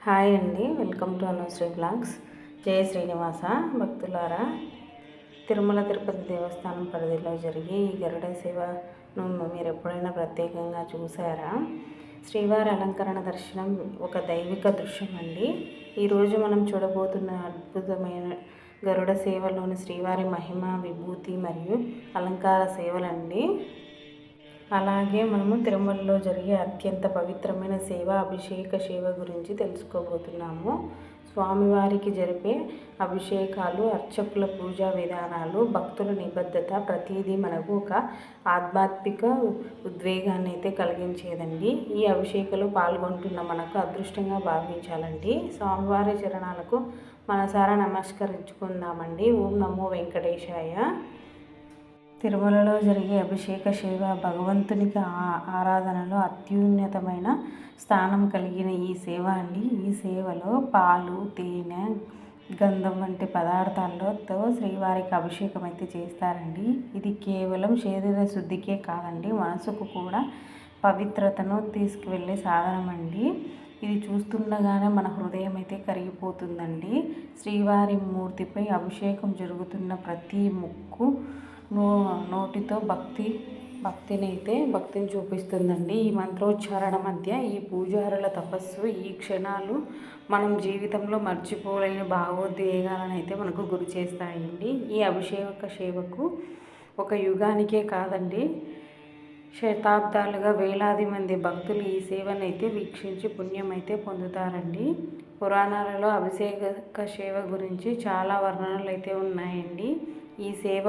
Hi అండి, welcome to Anusri blogs. జయ శ్రీనివాస భక్తులారా, తిరుమల తిరుపతి దేవస్థానం పరిధిలో జరిగే ఈ గరుడ సేవను మీరు ఎప్పుడైనా ప్రత్యేకంగా చూసారా? శ్రీవారి అలంకరణ దర్శనం ఒక దైవిక దృశ్యం అండి. ఈరోజు మనం చూడబోతున్న అద్భుతమైన గరుడ సేవలోని శ్రీవారి మహిమ, విభూతి మరియు అలంకార సేవలండి. అలాగే మనము తిరుమలలో జరిగే అత్యంత పవిత్రమైన సేవ, అభిషేక సేవ గురించి తెలుసుకోబోతున్నాము. స్వామివారికి జరిపే అభిషేకాలు, అర్చకుల పూజా విధానాలు, భక్తుల నిబద్ధత ప్రతిదీ మనకు ఒక ఆధ్యాత్మిక ఉద్వేగాన్ని అయితే కలిగించేదండి. ఈ అభిషేకంలో పాల్గొంటున్న మనకు అదృష్టంగా భావించాలండి. స్వామివారి చరణాలకు మనసారా నమస్కరించుకుందామండి. ఓం నమో వెంకటేశాయ. తిరుమలలో జరిగే అభిషేక సేవ భగవంతునికి ఆరాధనలో అత్యున్నతమైన స్థానం కలిగిన ఈ సేవ అండి. ఈ సేవలో పాలు, తేనె, గంధం వంటి పదార్థాలతో శ్రీవారికి అభిషేకం అయితే చేస్తారండి. ఇది కేవలం శరీర శుద్ధికే కాదండి, మనసుకు కూడా పవిత్రతను తీసుకువెళ్ళే సాధనం అండి. ఇది చూస్తుండగానే మన హృదయం అయితే కరిగిపోతుందండి. శ్రీవారి మూర్తిపై అభిషేకం జరుగుతున్న ప్రతి ముక్కు నోటితో భక్తిని చూపిస్తుందండి. ఈ మంత్రోచ్చారణ మధ్య ఈ పూజారుల తపస్సు, ఈ క్షణాలు మనం జీవితంలో మర్చిపోలేని భావోద్వేగాలను అయితే మనకు గురి చేస్తాయండి. ఈ అభిషేక సేవకు ఒక యుగానికే కాదండి, శతాబ్దాలుగా వేలాది మంది భక్తులు ఈ సేవను అయితే వీక్షించి పుణ్యం అయితే పొందుతారండి. పురాణాలలో అభిషేక సేవ గురించి చాలా వర్ణనలు అయితే ఉన్నాయండి. ఈ సేవ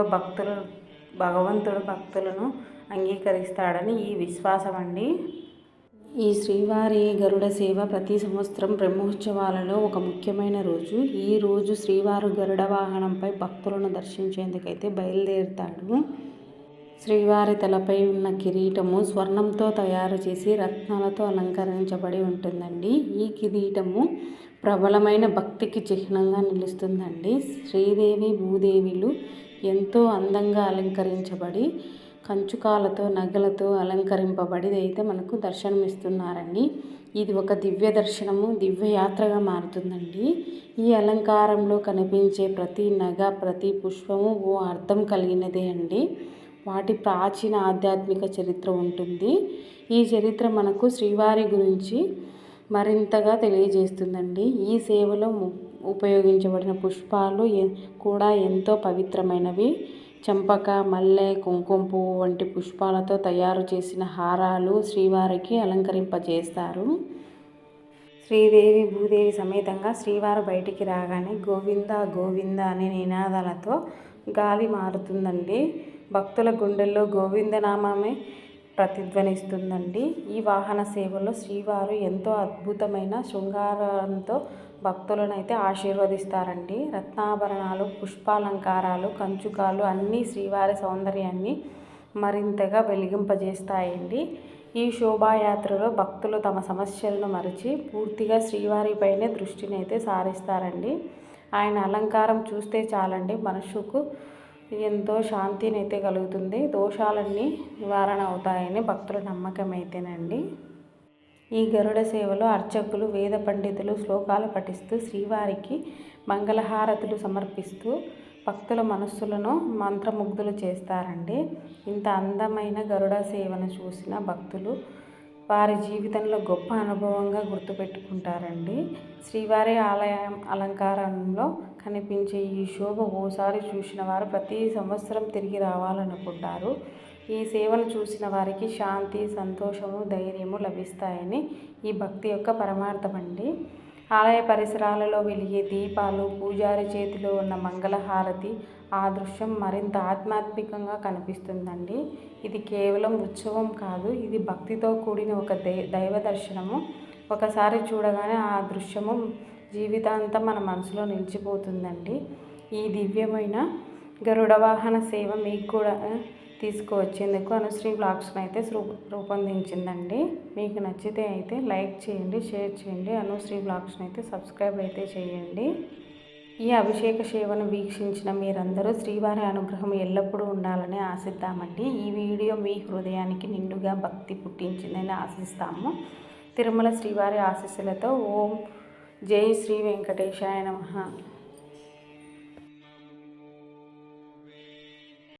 భగవంతుడు భక్తులను అంగీకరిస్తాడని ఈ విశ్వాసం అండి. ఈ శ్రీవారి గరుడ సేవ ప్రతి సంవత్సరం బ్రహ్మోత్సవాలలో ఒక ముఖ్యమైన రోజు. ఈ రోజు శ్రీవారు గరుడ వాహనంపై భక్తులను దర్శించేందుకైతే బయలుదేరుతాడు. శ్రీవారి తలపై ఉన్న కిరీటము స్వర్ణంతో తయారు చేసి రత్నాలతో అలంకరించబడి ఉంటుందండి. ఈ కిరీటము ప్రబలమైన భక్తికి చిహ్నంగా నిలుస్తుందండి. శ్రీదేవి, భూదేవిలు ఎంతో అందంగా అలంకరించబడి కంచుకాలతో, నగలతో అలంకరింపబడి అయితే మనకు దర్శనమిస్తున్నారండి. ఇది ఒక దివ్య దర్శనము, దివ్య యాత్రగా మారుతుందండి. ఈ అలంకారంలో కనిపించే ప్రతి నగ, ప్రతి పుష్పము ఓ అర్థం కలిగినదే అండి. వాటి ప్రాచీన ఆధ్యాత్మిక చరిత్ర ఉంటుంది. ఈ చరిత్ర మనకు శ్రీవారి గురించి మరింతగా తెలియజేస్తుందండి. ఈ సేవలో ఉపయోగించబడిన పుష్పాలు కూడా ఎంతో పవిత్రమైనవి. చంపక, మల్లె, కుంకుమ పువ్వు వంటి పుష్పాలతో తయారు చేసిన హారాలు శ్రీవారికి అలంకరింపజేస్తారు. శ్రీదేవి, భూదేవి సమేతంగా శ్రీవారు బయటికి రాగానే గోవింద గోవింద అనే నినాదాలతో గాలి మారుతుందండి. భక్తుల గుండెల్లో గోవిందనామమే ప్రతిధ్వనిస్తుందండి. ఈ వాహన సేవలో శ్రీవారు ఎంతో అద్భుతమైన శృంగారంతో భక్తులను అయితే ఆశీర్వదిస్తారండి. రత్నాభరణాలు, పుష్పాలంకారాలు, కంచుకాలు అన్నీ శ్రీవారి సౌందర్యాన్ని మరింతగా వెలిగింపజేస్తాయండి. ఈ శోభాయాత్రలో భక్తులు తమ సమస్యలను మరిచి పూర్తిగా శ్రీవారిపైనే దృష్టిని అయితే సారిస్తారండి. ఆయన అలంకారం చూస్తే చాలండి, మనసుకు ఎంతో శాంతిని అయితే కలుగుతుంది. దోషాలన్నీ నివారణ అవుతాయని భక్తుల నమ్మకం అయితేనండి. ఈ గరుడ సేవలో అర్చకులు, వేద పండితులు శ్లోకాలు పఠిస్తూ శ్రీవారికి మంగళహారతులు సమర్పిస్తూ భక్తుల మనస్సులను మంత్రముగ్ధులు చేస్తారండి. ఇంత అందమైన గరుడ సేవను చూసిన భక్తులు వారి జీవితంలో గొప్ప అనుభవంగా గుర్తుపెట్టుకుంటారండి. శ్రీవారి ఆలయం అలంకారంలో కనిపించే ఈ శోభ ఓసారి చూసిన వారు ప్రతి సంవత్సరం తిరిగి రావాలనుకుంటారు. ఈ సేవను చూసిన వారికి శాంతి, సంతోషము, ధైర్యము లభిస్తాయని ఈ భక్తి యొక్క పరమార్థమండి. ఆలయ పరిసరాలలో వెలిగే దీపాలు, పూజారి చేతిలో ఉన్న మంగళహారతి, ఆ దృశ్యం మరింత ఆధ్యాత్మికంగా కనిపిస్తుందండి. ఇది కేవలం ఉత్సవం కాదు, ఇది భక్తితో కూడిన ఒక దైవ దర్శనము. ఒకసారి చూడగానే ఆ దృశ్యము జీవితాంతం మన మనసులో నిలిచిపోతుందండి. ఈ దివ్యమైన గరుడ వాహన సేవ మీకు కూడా తీసుకువచ్చేందుకు అనుశ్రీ బ్లాగ్స్ని అయితే రూపొందించిందండి. మీకు నచ్చితే అయితే లైక్ చేయండి, షేర్ చేయండి. అనుశ్రీ బ్లాగ్స్ని అయితే సబ్స్క్రైబ్ అయితే చేయండి. ఈ అభిషేక సేవను వీక్షించిన మీరందరూ శ్రీవారి అనుగ్రహం ఎల్లప్పుడూ ఉండాలని ఆశిద్దామండి. ఈ వీడియో మీ హృదయానికి నిండుగా భక్తి పుట్టించిందని ఆశిస్తాము. తిరుమల శ్రీవారి ఆశీస్సులతో ఓం జై శ్రీ వెంకటేశాయ నమః.